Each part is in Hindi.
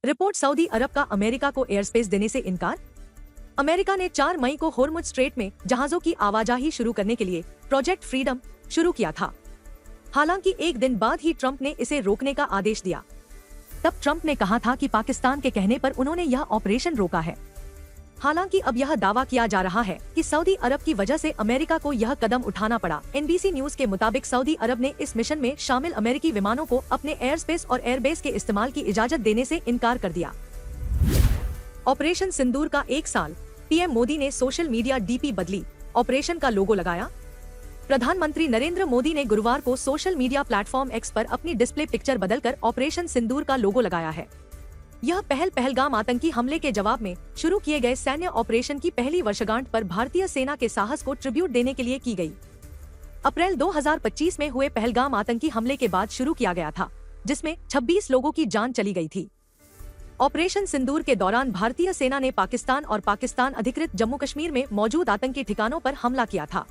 रिपोर्ट सऊदी अरब का अमेरिका को एयरस्पेस देने से इनकार। अमेरिका ने 4 मई को होर्मुज स्ट्रेट में जहाजों की आवाजाही शुरू करने के लिए प्रोजेक्ट फ्रीडम शुरू किया था। हालांकि एक दिन बाद ही ट्रंप ने इसे रोकने का आदेश दिया। तब ट्रंप ने कहा था कि पाकिस्तान के कहने पर उन्होंने यह ऑपरेशन रोका है। हालांकि अब यह दावा किया जा रहा है कि सऊदी अरब की वजह से अमेरिका को यह कदम उठाना पड़ा। एनबीसी न्यूज के मुताबिक सऊदी अरब ने इस मिशन में शामिल अमेरिकी विमानों को अपने एयरस्पेस और एयरबेस के इस्तेमाल की इजाजत देने से इनकार कर दिया। ऑपरेशन सिंदूर का 1 साल, पीएम मोदी ने सोशल मीडिया डीपी बदली, ऑपरेशन का लोगो लगाया। प्रधानमंत्री नरेंद्र मोदी ने गुरुवार को सोशल मीडिया प्लेटफॉर्म एक्स पर अपनी डिस्प्ले पिक्चर बदलकर ऑपरेशन सिंदूर का लोगो लगाया है। यह पहलगाम आतंकी हमले के जवाब में शुरू किए गए सैन्य ऑपरेशन की पहली वर्षगांठ पर भारतीय सेना के साहस को ट्रिब्यूट देने के लिए की गई। अप्रैल 2025 में हुए पहलगाम आतंकी हमले के बाद शुरू किया गया था, जिसमें 26 लोगों की जान चली गई थी। ऑपरेशन सिंदूर के दौरान भारतीय सेना ने पाकिस्तान और पाकिस्तान अधिकृत जम्मू कश्मीर में मौजूद आतंकी ठिकानों पर हमला किया था।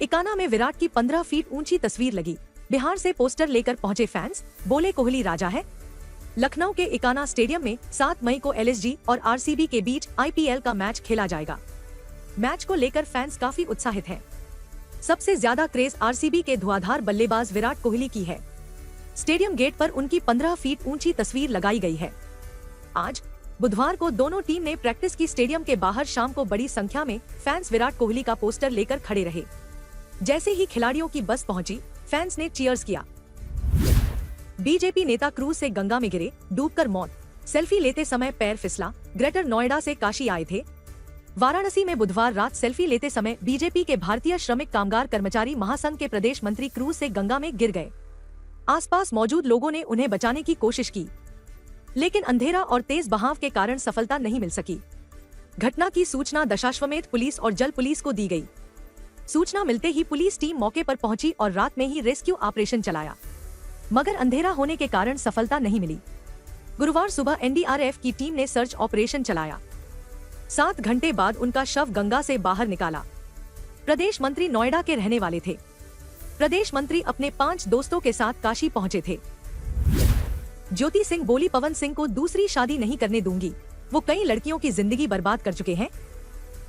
इकाना में विराट की 15 फीट ऊंची तस्वीर लगी, बिहार से पोस्टर लेकर पहुंचे फैंस, बोले कोहली राजा है। लखनऊ के इकाना स्टेडियम में 7 मई को एलएसजी और आरसीबी के बीच आईपीएल का मैच खेला जाएगा। मैच को लेकर फैंस काफी उत्साहित हैं। सबसे ज्यादा क्रेज आरसीबी के धुआंधार बल्लेबाज विराट कोहली की है। स्टेडियम गेट पर उनकी 15 फीट ऊंची तस्वीर लगाई गई है। आज बुधवार को दोनों टीम ने प्रैक्टिस की। स्टेडियम के बाहर शाम को बड़ी संख्या में फैंस विराट कोहली का पोस्टर लेकर खड़े रहे। जैसे ही खिलाड़ियों की बस पहुंची, फैंस ने चीयर्स किया। बीजेपी नेता क्रूज से गंगा में गिरे, डूबकर मौत, सेल्फी लेते समय पैर फिसला। ग्रेटर नोएडा से काशी आए थे। वाराणसी में बुधवार रात सेल्फी लेते समय बीजेपी के भारतीय श्रमिक कामगार कर्मचारी महासंघ के प्रदेश मंत्री क्रूज से गंगा में गिर गए। आसपास मौजूद लोगों ने उन्हें बचाने की कोशिश की, लेकिन अंधेरा और तेज बहाव के कारण सफलता नहीं मिल सकी। घटना की सूचना दशाश्वमेध पुलिस और जल पुलिस को दी गई। सूचना मिलते ही पुलिस टीम मौके पर पहुंची और रात में ही रेस्क्यू ऑपरेशन चलाया, मगर अंधेरा होने के कारण सफलता नहीं मिली। गुरुवार सुबह एनडीआरएफ की टीम ने सर्च ऑपरेशन चलाया। 7 घंटे बाद उनका शव गंगा से बाहर निकाला। प्रदेश मंत्री नोएडा के रहने वाले थे। प्रदेश मंत्री अपने 5 दोस्तों के साथ काशी पहुंचे थे। ज्योति सिंह बोली, पवन सिंह को दूसरी शादी नहीं करने दूंगी, वो कई लड़कियों की जिंदगी बर्बाद कर चुके हैं।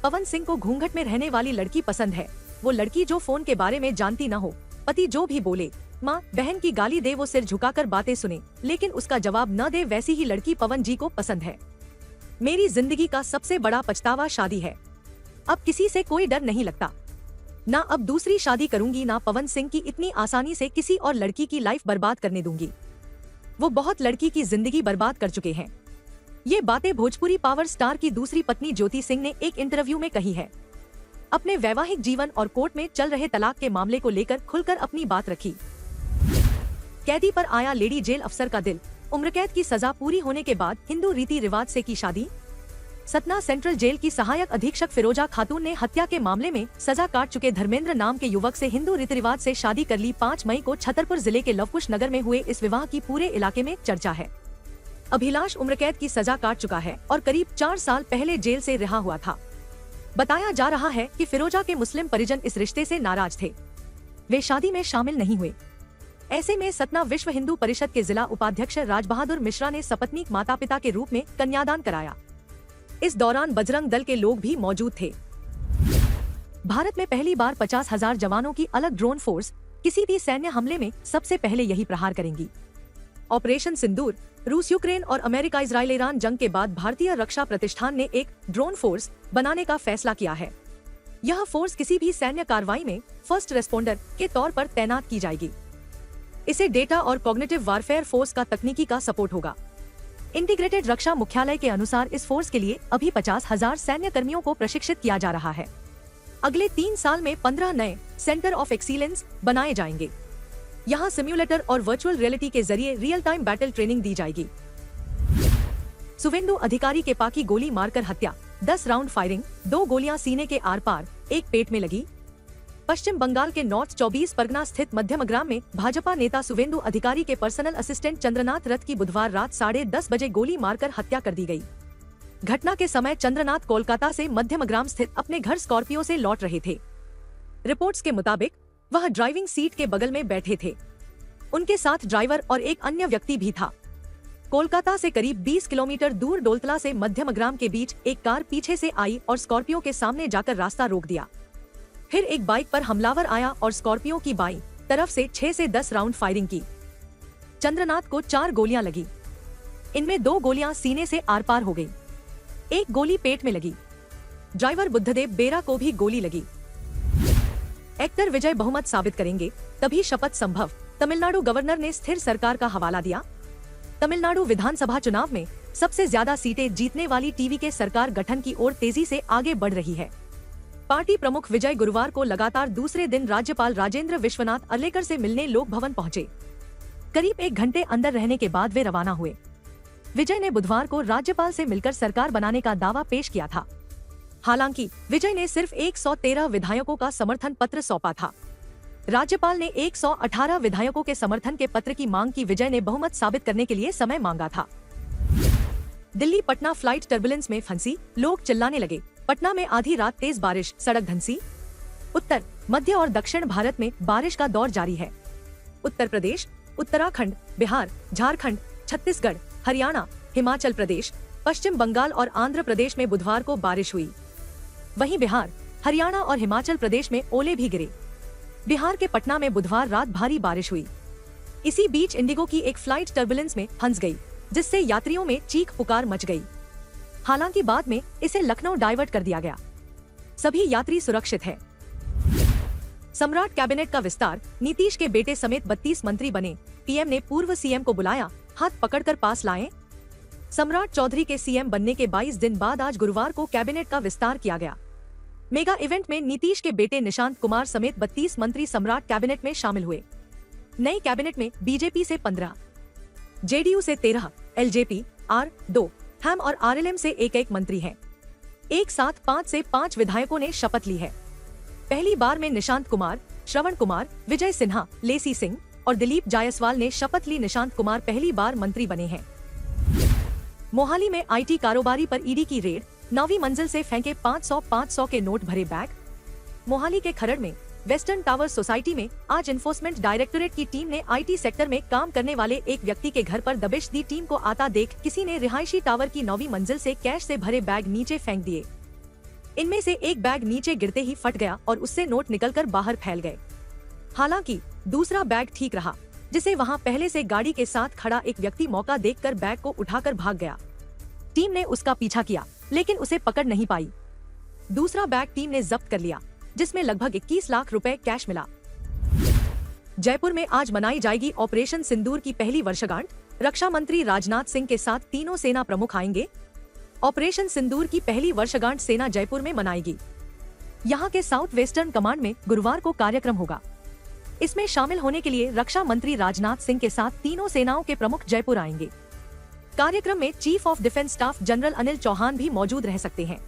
पवन सिंह को घूंघट में रहने वाली लड़की पसंद है, वो लड़की जो फोन के बारे में जानती न हो। पति जो भी बोले, माँ बहन की गाली दे, वो सिर झुकाकर बातें सुने लेकिन उसका जवाब न दे, वैसी ही लड़की पवन जी को पसंद है। मेरी जिंदगी का सबसे बड़ा पछतावा शादी है। अब किसी से कोई डर नहीं लगता, ना अब दूसरी शादी करूंगी, ना पवन सिंह की इतनी आसानी से किसी और लड़की की लाइफ बर्बाद करने दूंगी। वो बहुत लड़की की जिंदगी बर्बाद कर चुके हैं। ये बातें भोजपुरी पावर स्टार की दूसरी पत्नी ज्योति सिंह ने एक इंटरव्यू में कही है। अपने वैवाहिक जीवन और कोर्ट में चल रहे तलाक के मामले को लेकर खुलकर अपनी बात रखी। कैदी पर आया लेडी जेल अफसर का दिल, उम्रकैद की सजा पूरी होने के बाद हिंदू रीति रिवाज से की शादी। सतना सेंट्रल जेल की सहायक अधीक्षक फिरोजा खातून ने हत्या के मामले में सजा काट चुके धर्मेंद्र नाम के युवक से हिंदू रीति रिवाज से शादी कर ली। 5 मई को छतरपुर जिले के लवकुश नगर में हुए इस विवाह की पूरे इलाके में चर्चा है। अभिलाष उम्रकैद की सजा काट चुका है और करीब 4 साल पहले जेल से रिहा हुआ था। बताया जा रहा है कि फिरोजा के मुस्लिम परिजन इस रिश्ते से नाराज थे, वे शादी में शामिल नहीं हुए। ऐसे में सतना विश्व हिंदू परिषद के जिला उपाध्यक्ष राजबहादुर मिश्रा ने सपत्नीक माता पिता के रूप में कन्यादान कराया। इस दौरान बजरंग दल के लोग भी मौजूद थे। भारत में पहली बार 50,000 जवानों की अलग ड्रोन फोर्स किसी भी सैन्य हमले में सबसे पहले यही प्रहार करेंगी। ऑपरेशन सिंदूर, रूस यूक्रेन और अमेरिका इजराइल ईरान जंग के बाद भारतीय रक्षा प्रतिष्ठान ने एक ड्रोन फोर्स बनाने का फैसला किया है। यह फोर्स किसी भी सैन्य कार्रवाई में फर्स्ट रेस्पोंडर के तौर पर तैनात की जाएगी। इसे डेटा और कॉग्निटिव वारफेयर फोर्स का तकनीकी का सपोर्ट होगा। इंटीग्रेटेड रक्षा मुख्यालय के अनुसार इस फोर्स के लिए अभी 50,000 सैन्य कर्मियों को प्रशिक्षित किया जा रहा है। अगले 3 साल में 15 नए सेंटर ऑफ एक्सीलेंस बनाए जाएंगे। यहाँ सिम्युलेटर और वर्चुअल रियलिटी के जरिए रियल टाइम बैटल ट्रेनिंग दी जाएगी। शुवेंदु अधिकारी के पाकी गोली मारकर हत्या, 10 राउंड फायरिंग, 2 गोलियां सीने के आर पार, 1 पेट में लगी। पश्चिम बंगाल के नॉर्थ 24 परगना स्थित मध्यमग्राम में भाजपा नेता शुवेंदु अधिकारी के पर्सनल असिस्टेंट चंद्रनाथ रथ की बुधवार रात 10:30 बजे गोली मारकर हत्या कर दी गई। घटना के समय चंद्रनाथ कोलकाता से मध्यमग्राम स्थित अपने घर स्कॉर्पियो से लौट रहे थे। रिपोर्ट्स के मुताबिक वह ड्राइविंग सीट के बगल में बैठे थे। उनके साथ ड्राइवर और एक अन्य व्यक्ति भी था। कोलकाता से करीब 20 किलोमीटर दूर डोलतला से मध्यमग्राम के बीच एक कार पीछे से आई और स्कॉर्पियो के सामने जाकर रास्ता रोक दिया। फिर एक बाइक पर हमलावर आया और स्कॉर्पियो की बाईं तरफ से 6 से 10 राउंड फायरिंग की। चंद्रनाथ को 4 गोलियां लगी। इनमें 2 गोलियां सीने से आर पार हो गई, एक गोली पेट में लगी। ड्राइवर बुद्धदेव बेरा को भी गोली लगी। एक्टर विजय बहुमत साबित करेंगे तभी शपथ संभव, तमिलनाडु गवर्नर ने स्थिर सरकार का हवाला दिया। तमिलनाडु विधानसभा चुनाव में सबसे ज्यादा सीटें जीतने वाली टीवी के सरकार गठन की ओर तेजी से आगे बढ़ रही है। पार्टी प्रमुख विजय गुरुवार को लगातार दूसरे दिन राज्यपाल राजेंद्र विश्वनाथ अर्लेकर से मिलने लोक भवन पहुंचे। करीब 1 घंटे अंदर रहने के बाद वे रवाना हुए। विजय ने बुधवार को राज्यपाल से मिलकर सरकार बनाने का दावा पेश किया था। हालांकि विजय ने सिर्फ 113 विधायकों का समर्थन पत्र सौंपा था। राज्यपाल ने 118 विधायकों के समर्थन के पत्र की मांग की। विजय ने बहुमत साबित करने के लिए समय मांगा था। दिल्ली पटना फ्लाइट टर्बुलेंस में फंसी, लोग चिल्लाने लगे। पटना में आधी रात तेज बारिश, सड़क धंसी। उत्तर, मध्य और दक्षिण भारत में बारिश का दौर जारी है। उत्तर प्रदेश, उत्तराखंड, बिहार, झारखंड, छत्तीसगढ़, हरियाणा, हिमाचल प्रदेश, पश्चिम बंगाल और आंध्र प्रदेश में बुधवार को बारिश हुई। वहीं बिहार, हरियाणा और हिमाचल प्रदेश में ओले भी गिरे। बिहार के पटना में बुधवार रात भारी बारिश हुई। इसी बीच इंडिगो की एक फ्लाइट टर्बुलेंस में फंस गई, जिससे यात्रियों में चीख पुकार मच गई। हालांकि बाद में इसे लखनऊ डाइवर्ट कर दिया गया। सभी यात्री सुरक्षित हैं। सम्राट कैबिनेट का विस्तार, नीतीश के बेटे समेत 32 मंत्री बने। पीएम ने पूर्व सीएम को बुलाया, हाथ पकड़कर पास लाएं। सम्राट चौधरी के सीएम बनने के 22 दिन बाद आज गुरुवार को कैबिनेट का विस्तार किया गया। मेगा इवेंट में नीतीश के बेटे निशांत कुमार समेत 32 मंत्री सम्राट कैबिनेट में शामिल हुए। नई कैबिनेट में बीजेपी से 15, जेडीयू से 13, एलजेपी, आर2, हम और आरएलएम से एक मंत्री हैं। एक साथ 5 से 5 विधायकों ने शपथ ली है। पहली बार में निशांत कुमार, श्रवण कुमार, विजय सिन्हा, लेसी सिंह और दिलीप जायसवाल ने शपथ ली। निशांत कुमार पहली बार मंत्री बने हैं। मोहाली में आईटी कारोबारी पर ईडी की रेड, 9वीं मंजिल से फेंके 500 के नोट भरे बैग। मोहाली के खरड़ में वेस्टर्न टावर सोसाइटी में आज एनफोर्समेंट डायरेक्टोरेट की टीम ने आईटी सेक्टर में काम करने वाले एक व्यक्ति के घर पर दबिश दी। टीम को आता देख किसी ने रिहायशी टावर की 9वीं मंजिल से कैश से भरे बैग नीचे फेंक दिए। इनमें से एक बैग नीचे गिरते ही फट गया और उससे नोट निकलकर बाहर फैल गए। हालांकि दूसरा बैग ठीक रहा, जिसे वहां पहले से गाड़ी के साथ खड़ा एक व्यक्ति मौका देखकर बैग को उठाकर भाग गया। टीम ने उसका पीछा किया, लेकिन उसे पकड़ नहीं पाई। दूसरा बैग टीम ने जब्त कर लिया, जिसमें लगभग 21 लाख रुपए कैश मिला। जयपुर में आज मनाई जाएगी ऑपरेशन सिंदूर की पहली वर्षगांठ। रक्षा मंत्री राजनाथ सिंह के साथ तीनों सेना प्रमुख आएंगे। ऑपरेशन सिंदूर की पहली वर्षगांठ सेना जयपुर में मनाएगी। यहाँ के साउथ वेस्टर्न कमांड में गुरुवार को कार्यक्रम होगा। इसमें शामिल होने के लिए रक्षा मंत्री राजनाथ सिंह के साथ तीनों सेनाओं के प्रमुख जयपुर आएंगे। कार्यक्रम में chief of defence staff general Anil Chauhan भी मौजूद रह सकते हैं।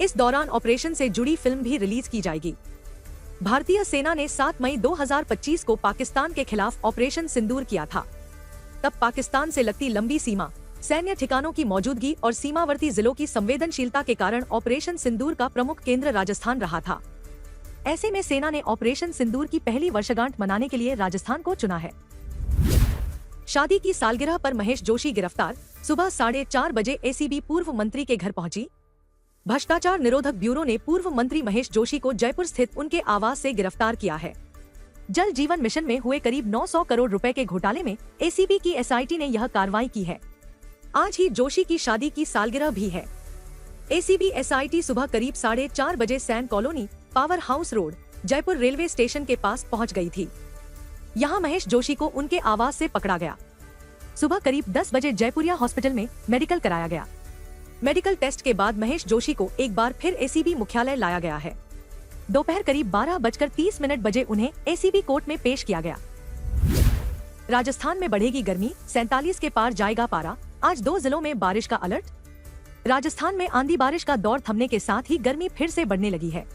इस दौरान ऑपरेशन से जुड़ी फिल्म भी रिलीज की जाएगी। भारतीय सेना ने 7 मई 2025 को पाकिस्तान के खिलाफ ऑपरेशन सिंदूर किया था। तब पाकिस्तान से लगती लंबी सीमा, सैन्य ठिकानों की मौजूदगी और सीमावर्ती जिलों की संवेदनशीलता के कारण ऑपरेशन सिंदूर का प्रमुख केंद्र राजस्थान रहा था। ऐसे में सेना ने ऑपरेशन सिंदूर की पहली वर्षगांठ मनाने के लिए राजस्थान को चुना है। शादी की सालगिरह पर महेश जोशी गिरफ्तार, सुबह 4:30 बजे एसीबी पूर्व मंत्री के घर पहुंची। भ्रष्टाचार निरोधक ब्यूरो ने पूर्व मंत्री महेश जोशी को जयपुर स्थित उनके आवास से गिरफ्तार किया है। जल जीवन मिशन में हुए करीब 900 करोड़ रुपए के घोटाले में एसीबी की एसआईटी ने यह कार्रवाई की है। आज ही जोशी की शादी की सालगिरह भी है। एसीबी एसआईटी सुबह करीब 4:30 बजे Sain colony, power house road, Jaipur railway station के पास पहुंच गई थी। यहां महेश जोशी को उनके आवास से पकड़ा गया। सुबह करीब 10 बजे जयपुरिया हॉस्पिटल में मेडिकल कराया गया। मेडिकल टेस्ट के बाद महेश जोशी को एक बार फिर एसीबी मुख्यालय लाया गया है। दोपहर करीब 12:30 बजे उन्हें एसीबी कोर्ट में पेश किया गया। राजस्थान में बढ़ेगी गर्मी, 47 के पार जाएगा पारा। आज 2 जिलों में बारिश का अलर्ट। राजस्थान में आंधी बारिश का दौर थमने के साथ ही गर्मी फिर से बढ़ने लगी है।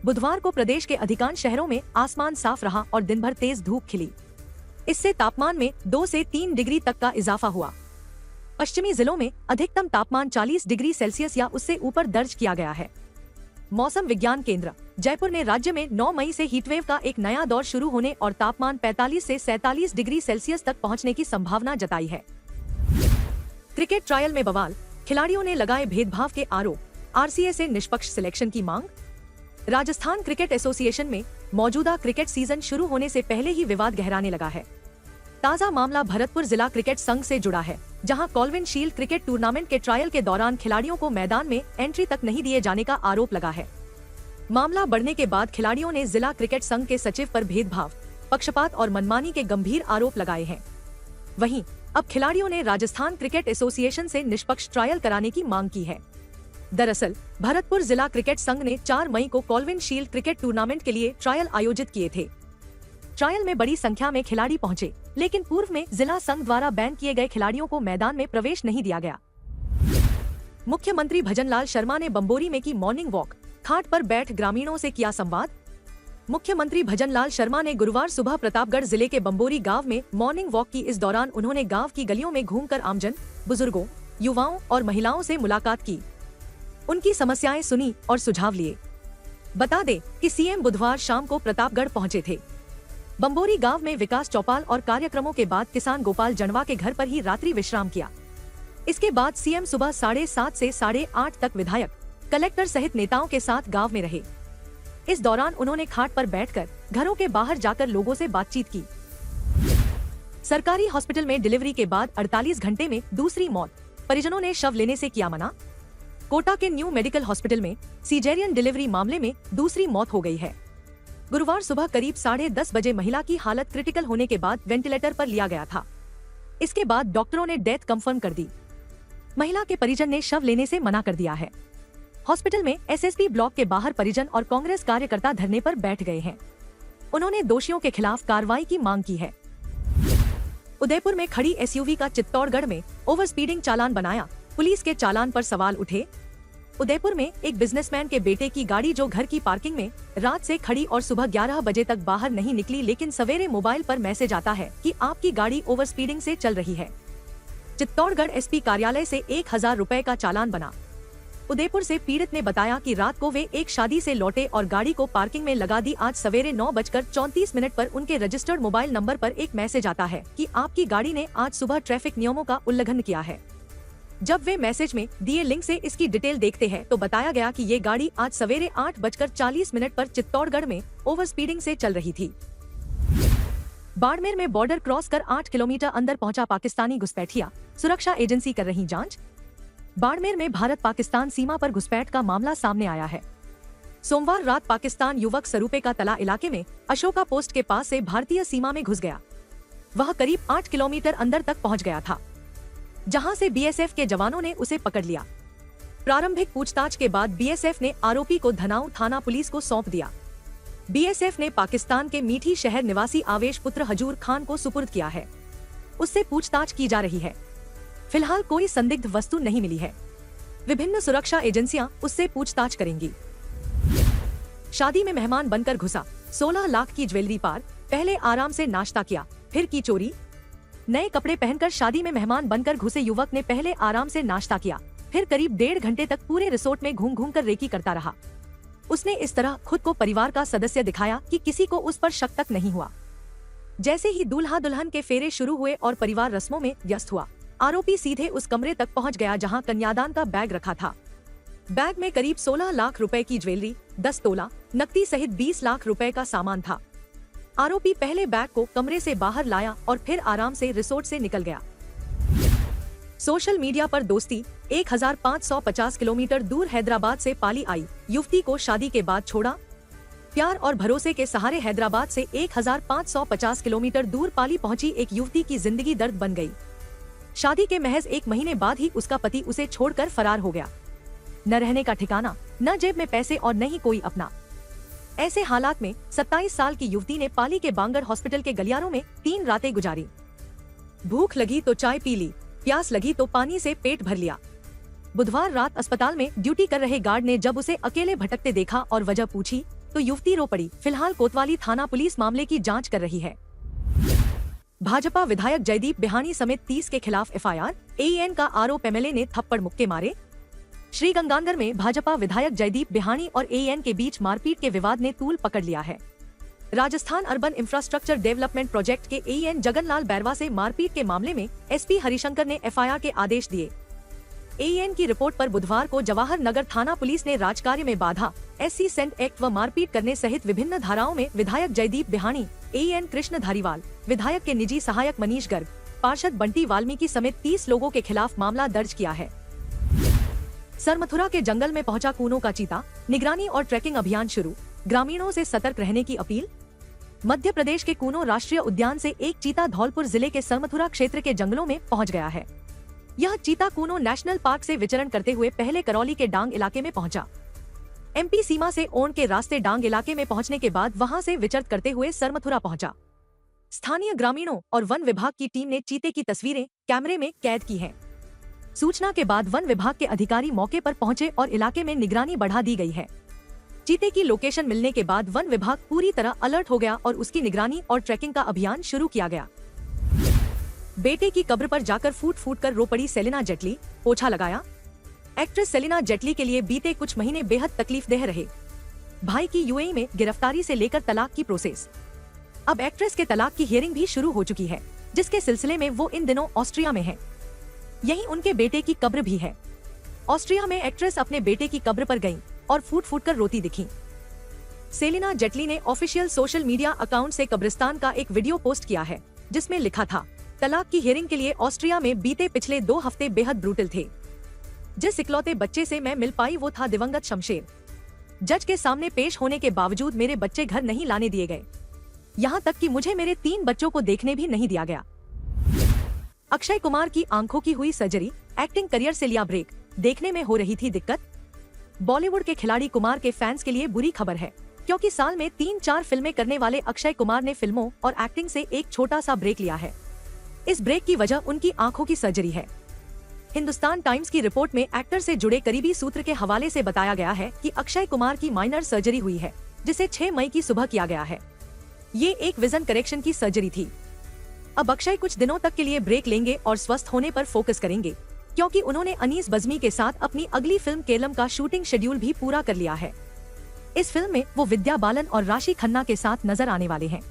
बुधवार को प्रदेश के अधिकांश शहरों में आसमान साफ रहा और दिन भर तेज धूप खिली। इससे तापमान में 2 से 3 डिग्री तक का इजाफा हुआ। पश्चिमी जिलों में अधिकतम तापमान 40 डिग्री सेल्सियस या उससे ऊपर दर्ज किया गया है। मौसम विज्ञान केंद्र जयपुर ने राज्य में 9 मई से हीटवेव का एक नया दौर शुरू होने और तापमान 45 से 47 डिग्री सेल्सियस तक पहुंचने की संभावना जताई है। क्रिकेट ट्रायल में बवाल, खिलाड़ियों ने लगाए भेदभाव के आरोप, आरसीए से निष्पक्ष सिलेक्शन की मांग। राजस्थान क्रिकेट एसोसिएशन में मौजूदा क्रिकेट सीजन शुरू होने से पहले ही विवाद गहराने लगा है। ताजा मामला भरतपुर जिला क्रिकेट संघ से जुड़ा है, जहां कॉल्विन शील्ड क्रिकेट टूर्नामेंट के ट्रायल के दौरान खिलाड़ियों को मैदान में एंट्री तक नहीं दिए जाने का आरोप लगा है। मामला बढ़ने के बाद खिलाड़ियों ने जिला क्रिकेट संघ के सचिव पर भेदभाव, पक्षपात और मनमानी के गंभीर आरोप लगाए हैं। वहीं अब खिलाड़ियों ने राजस्थान क्रिकेट एसोसिएशन से निष्पक्ष ट्रायल कराने की मांग की है। दरअसल भरतपुर जिला क्रिकेट संघ ने 4 मई को कॉल्विन शील्ड क्रिकेट टूर्नामेंट के लिए ट्रायल आयोजित किए थे। ट्रायल में बड़ी संख्या में खिलाड़ी पहुंचे, लेकिन पूर्व में जिला संघ द्वारा बैन किए गए खिलाड़ियों को मैदान में प्रवेश नहीं दिया गया। मुख्यमंत्री भजनलाल शर्मा ने बम्बोरी में की मॉर्निंग वॉक, घाट पर बैठ ग्रामीणों से किया संवाद। मुख्यमंत्री भजनलाल शर्मा ने गुरुवार सुबह प्रतापगढ़ जिले के बम्बोरी गांव में मॉर्निंग वॉक की। इस दौरान उन्होंने गांव की गलियों में घूमकर आमजन, बुजुर्गों, युवाओं और महिलाओं से मुलाकात की, उनकी समस्याएं सुनी और सुझाव लिए। बता दें कि सीएम बुधवार शाम को प्रतापगढ़ पहुंचे थे। बम्बोरी गांव में विकास चौपाल और कार्यक्रमों के बाद किसान गोपाल जड़वा के घर पर ही रात्रि विश्राम किया। इसके बाद सीएम सुबह 7:30 से 8:30 तक विधायक, कलेक्टर सहित नेताओं के साथ गांव में रहे। इस दौरान उन्होंने खाट पर बैठकर घरों के बाहर जाकर लोगों से बातचीत की। सरकारी हॉस्पिटल में डिलीवरी के बाद 48 घंटे में दूसरी मौत, परिजनों ने शव लेने से किया मना। कोटा के न्यू मेडिकल हॉस्पिटल में सीजेरियन डिलीवरी मामले में दूसरी मौत हो गई है। गुरुवार सुबह करीब 10:30 बजे महिला की हालत क्रिटिकल होने के बाद वेंटिलेटर पर लिया गया था। इसके बाद डॉक्टरों ने डेथ कंफर्म कर दी। महिला के परिजन ने शव लेने से मना कर दिया है। हॉस्पिटल में एसएसपी ब्लॉक के बाहर परिजन और कांग्रेस कार्यकर्ता धरने पर बैठ गए हैं। उन्होंने दोषियों के खिलाफ कार्रवाई की मांग की है। उदयपुर में खड़ी एसयूवी का चित्तौड़गढ़ में ओवर स्पीडिंग चालान बनाया, पुलिस के चालान पर सवाल उठे। उदयपुर में एक बिजनेसमैन के बेटे की गाड़ी जो घर की पार्किंग में रात से खड़ी और सुबह 11 बजे तक बाहर नहीं निकली, लेकिन सवेरे मोबाइल पर मैसेज आता है कि आपकी गाड़ी ओवर स्पीडिंग से चल रही है। चित्तौड़गढ़ एसपी कार्यालय से 1000 रुपए का चालान बना। उदयपुर से पीड़ित ने बताया कि रात को वे एक शादी से लौटे और गाड़ी को पार्किंग में लगा दी। आज सवेरे 9:34 पर उनके रजिस्टर्ड मोबाइल नंबर पर एक मैसेज आता है कि आपकी गाड़ी ने आज सुबह ट्रैफिक नियमों का उल्लंघन किया है। जब वे मैसेज में दिए लिंक से इसकी डिटेल देखते हैं तो बताया गया कि ये गाड़ी आज सवेरे 8:40 पर चित्तौड़गढ़ में ओवर स्पीडिंग से चल रही थी। बाड़मेर में बॉर्डर क्रॉस कर 8 किलोमीटर अंदर पहुंचा पाकिस्तानी घुसपैठिया, सुरक्षा एजेंसी कर रही जांच। बाड़मेर में भारत पाकिस्तान सीमा पर घुसपैठ का मामला सामने आया है। सोमवार रात पाकिस्तान युवक सरूपे का तला इलाके में अशोका पोस्ट के पास से भारतीय सीमा में घुस गया। वह करीब 8 किलोमीटर अंदर तक पहुंच गया था, जहां से बीएसएफ के जवानों ने उसे पकड़ लिया। प्रारंभिक पूछताछ के बाद बीएसएफ ने आरोपी को धनाऊ थाना पुलिस को सौंप दिया। बीएसएफ ने पाकिस्तान के मीठी शहर निवासी आवेश पुत्र हजूर खान को सुपुर्द किया है। उससे पूछताछ की जा रही है। फिलहाल कोई संदिग्ध वस्तु नहीं मिली है। विभिन्न सुरक्षा एजेंसियां उससे पूछताछ करेंगी। शादी में मेहमान बनकर घुसा, 16 लाख की ज्वेलरी पार, पहले आराम से नाश्ता किया, फिर की चोरी। नए कपड़े पहनकर शादी में मेहमान बनकर घुसे युवक ने पहले आराम से नाश्ता किया, फिर करीब 1.5 घंटे तक पूरे रिसोर्ट में घूम घूम कर रेकी करता रहा। उसने इस तरह खुद को परिवार का सदस्य दिखाया कि किसी को उस पर शक तक नहीं हुआ। जैसे ही दूल्हा दुल्हन के फेरे शुरू हुए और परिवार रस्मों में व्यस्त हुआ, आरोपी सीधे उस कमरे तक पहुंच गया जहां कन्यादान का बैग रखा था। बैग में करीब 16 लाख रुपए की ज्वेलरी, 10 तोला नकदी सहित 20 लाख रुपए का सामान था। आरोपी पहले बैग को कमरे से बाहर लाया और फिर आराम से रिसोर्ट से निकल गया। सोशल मीडिया पर दोस्ती, 1550 किलोमीटर दूर हैदराबाद से पाली आई युवती को शादी के बाद छोड़ा। प्यार और भरोसे के सहारे हैदराबाद से 1550 किलोमीटर दूर पाली पहुंची एक युवती की जिंदगी दर्द बन गई। शादी के महज 1 महीने बाद ही उसका पति उसे छोड़कर फरार हो गया। न रहने का ठिकाना, न जेब में पैसे और न ही कोई अपना। ऐसे हालात में 27 साल की युवती ने पाली के बांगड़ हॉस्पिटल के गलियारों में 3 रातें गुजारी। भूख लगी तो चाय पी ली, प्यास लगी तो पानी से पेट भर लिया। बुधवार रात अस्पताल में ड्यूटी कर रहे गार्ड ने जब उसे अकेले भटकते देखा और वजह पूछी तो युवती रो पड़ी। फिलहाल कोतवाली थाना पुलिस मामले की जांच कर रही है। भाजपा विधायक जयदीप बिहानी समेत 30 के खिलाफ एफआईआर, एईएन का आरोप, एमएलए ने थप्पड़ मुक्के मारे। श्रीगंगानगर में भाजपा विधायक जयदीप बिहानी और एईएन के बीच मारपीट के विवाद ने तूल पकड़ लिया है। Rajasthan urban infrastructure development project के एईएन जगनलाल बैरवा से मारपीट के मामले में एसपी हरिशंकर ने एफआईआर के आदेश दिए। एईएन की रिपोर्ट पर बुधवार को जवाहर नगर थाना पुलिस ने राजकार्य में बाधा, एससी सेंट एक्ट व मारपीट करने सहित विभिन्न धाराओं में विधायक जयदीप बिहानी, एईएन कृष्ण धारीवाल, विधायक के निजी सहायक मनीष गर्ग, पार्षद बंटी वाल्मीकि समेत 30 लोगों के खिलाफ मामला दर्ज किया है। सरमथुरा के जंगल में पहुंचा कूनों का चीता, निगरानी और ट्रैकिंग अभियान शुरू, ग्रामीणों से सतर्क रहने की अपील। मध्य प्रदेश के कूनो राष्ट्रीय उद्यान से एक चीता धौलपुर जिले के सरमथुरा क्षेत्र के जंगलों में पहुंच गया है। यह चीता कूनो नेशनल पार्क से विचरण करते हुए पहले करौली के डांग इलाके में पहुंचा। एमपी सीमा से ओन के रास्ते डांग इलाके में पहुंचने के बाद वहां से विचरण करते हुए सरमथुरा पहुंचा। स्थानीय ग्रामीणों और वन विभाग की टीम ने चीते की तस्वीरें कैमरे में कैद की हैं। सूचना के बाद वन विभाग के अधिकारी मौके पर पहुंचे और इलाके में निगरानी बढ़ा दी गई है। चीते की लोकेशन मिलने के बाद वन विभाग पूरी तरह अलर्ट हो गया और उसकी निगरानी और ट्रैकिंग का अभियान शुरू किया गया। बेटे की कब्र पर जाकर फूट फूट कर रो पड़ी सेलिना जेटली, पोछा लगाया। एक्ट्रेस सेलिना जेटली के लिए बीते कुछ महीने बेहद तकलीफदेह रहे। भाई की यूएई में गिरफ्तारी से लेकर तलाक की प्रोसेस। अब एक्ट्रेस के तलाक की हियरिंग भी शुरू हो चुकी है, जिसके सिलसिले में वो इन दिनों ऑस्ट्रिया में है। यहीं उनके बेटे की कब्र भी है। ऑस्ट्रिया में एक्ट्रेस अपने बेटे की कब्र पर गईं और फूट फूट कर रोती दिखी। सेलिना जेटली ने ऑफिशियल सोशल मीडिया अकाउंट से कब्रिस्तान का एक वीडियो पोस्ट किया है, जिसमें लिखा था, तलाक की हियरिंग के लिए ऑस्ट्रिया में बीते पिछले 2 हफ्ते बेहद ब्रूटल थे। जिस इकलौते बच्चे से मैं मिल पाई वो था दिवंगत शमशेर। जज के सामने पेश होने के बावजूद मेरे बच्चे घर नहीं लाने दिए गए, यहाँ तक कि मुझे मेरे 3 बच्चों को देखने भी नहीं दिया गया। अक्षय कुमार की आंखों की हुई सर्जरी, एक्टिंग करियर से लिया ब्रेक, देखने में हो रही थी दिक्कत। बॉलीवुड के खिलाड़ी कुमार के फैंस के लिए बुरी खबर है, क्योंकि साल में 3-4 फिल्में करने वाले अक्षय कुमार ने फिल्मों और एक्टिंग से एक छोटा सा ब्रेक लिया है। इस ब्रेक की वजह उनकी आंखों की सर्जरी है। हिंदुस्तान टाइम्स की रिपोर्ट में एक्टर से जुड़े करीबी सूत्र के हवाले से बताया गया है कि अक्षय कुमार की माइनर सर्जरी हुई है, जिसे 6 मई की सुबह किया गया है। ये एक विजन करेक्शन की सर्जरी थी। अब अक्षय कुछ दिनों तक के लिए ब्रेक लेंगे और स्वस्थ होने पर फोकस करेंगे, क्योंकि उन्होंने अनीस बज़मी के साथ अपनी अगली फिल्म केलम का शूटिंग शेड्यूल भी पूरा कर लिया है। इस फिल्म में वो विद्या बालन और राशि खन्ना के साथ नजर आने वाले हैं।